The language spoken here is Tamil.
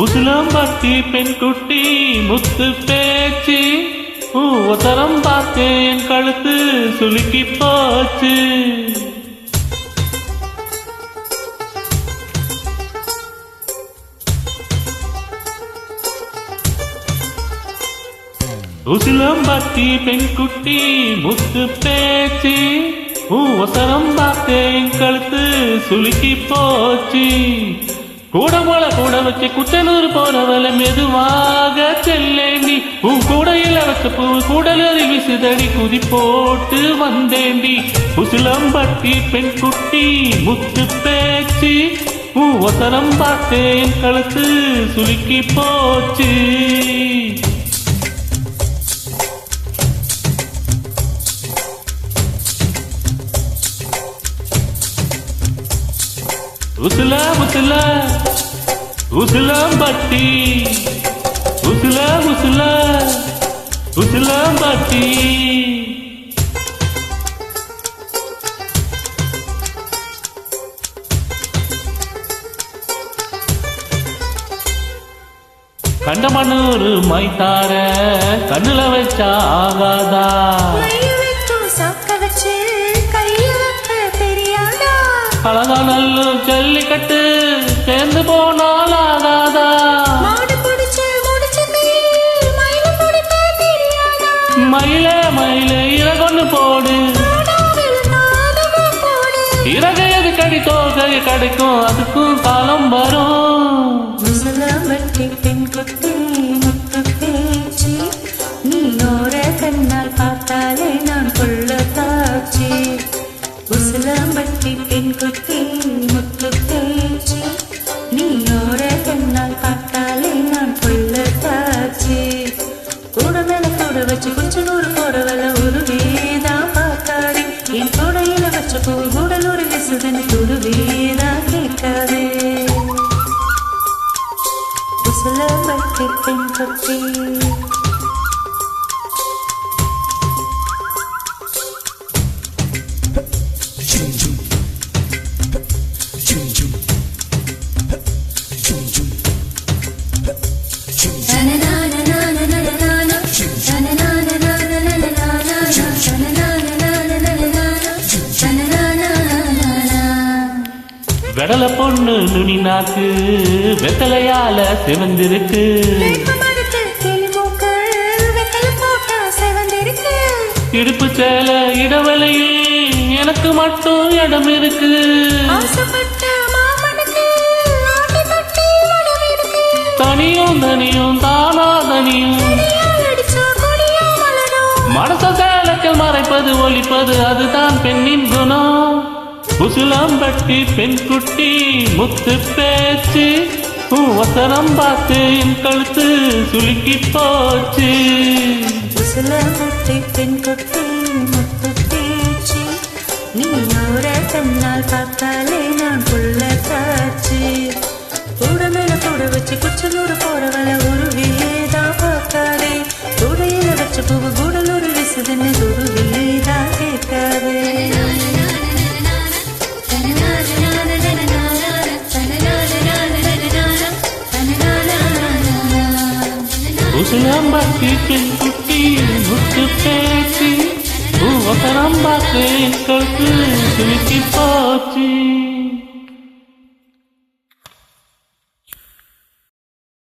உசிலம்பட்டி பெண் குட்டி முத்து பேச்சு ஒசரம் பார்த்தேன் கழுத்து சுலுக்கி போச்சு. உசிலம்பட்டி பெண் குட்டி முத்து பேச்சு ஒசரம் பார்த்தேன் கழுத்து சுலுக்கி போச்சு. கூடமோல கூட வச்சு குட்டனூர் போறவள மெதுவாக செல்லேண்டி உன் கூடையில வச்ச பூ கூடலறி விசுதடி குதி போட்டு வந்தேண்டி. உசிலம்பட்டி பெண் குட்டி முத்து பேச்சு ஒசரம் பார்த்தேன் கழுத்து சுலுக்கி போச்சு. உசில உசில உசிலம்பட்டி உசில உசில உசிலம்பட்டி. கண்டமனூர் மைத்தார கண்ணுல வச்சா ஆகாதா, அழகா நல்லு ஜல்லிக்கட்டு சேர்ந்து போனால் ஆகாதா, மயில மயில இறகொன்னு போடு, இறகையது கடி தோகை கிடைக்கும் அதுக்கும் காலம் வரும். பெண் குட்டி முத்து பேச்சு நீ நோர கண்ணால் பார்த்தாலே நான் கொள்ள தாச்சி. உசிலம்பட்டி பெண் குட்டி முத்து பேச்சு நீ நோர கண்ணால் பார்த்தாலே நான் கொள்ள தாச்சி. கூட மேல கூட வச்சு கொஞ்சம் நூறு போறவல ஒரு வேதா பார்த்தாரு என் கூடையில வச்ச பூ கூடலூர் விசுதன் ஒரு வேதா கேட்காதே. உசிலம்பட்டி பெண் குட்டி வெடல பொண்ணு நுனி நாக்கு வெத்தலையால சிவந்திருக்கு, இடுப்பு சேல இடவெளியில் எனக்கு மட்டும் இடம் இருக்கு. தனியும் தனியும் தானா தனியும் மனச சேலத்தில் மறைப்பது ஒழிப்பது அதுதான் பெண்ணின் குணம். உசிலம்பட்டி பெண் குட்டி முத்து பேச்சு ஒசரம் பார்த்து என் கழுத்து சுலுக்கி போச்சு. உசிலம்பட்டி பெண் குட்டி முத்து பேச்சு நீ நோர கண்ணால் பார்த்தாலே நான் கொள்ள காட்சி. கூட மேல கூட வச்சு குச்சலூர் போறவள ஒரு வேதா பார்க்காதே, கூடையில வச்ச பூவு கூடலூர் விசுதன்னு ஒரு வேதா கேட்காதே. உசிலம்பட்டி பெண் குட்டி முத்து பேச்சு ஒசரம் பார்த்து என் கழுத்து சுலுக்கி போச்சு.